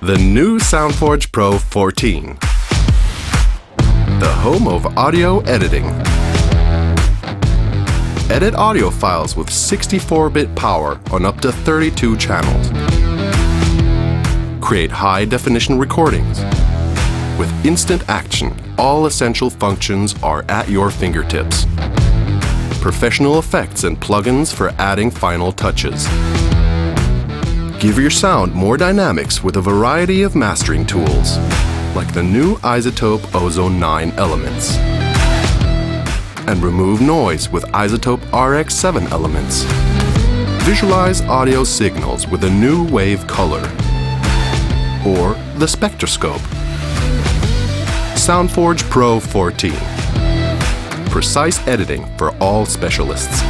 The new SoundForge Pro 14. The home of audio editing. Edit audio files with 64-bit power on up to 32 channels. Create high-definition recordings. With instant action, all essential functions are at your fingertips. Professional effects and plugins for adding final touches. Give your sound more dynamics with a variety of mastering tools, like the new IZOTOPE OZONE 9 elements. And remove noise with IZOTOPE RX7 elements. Visualize audio signals with a new WAVECOLor or the SPECTROSCOPE. SoundForge Pro 14. Precise editing for all specialists.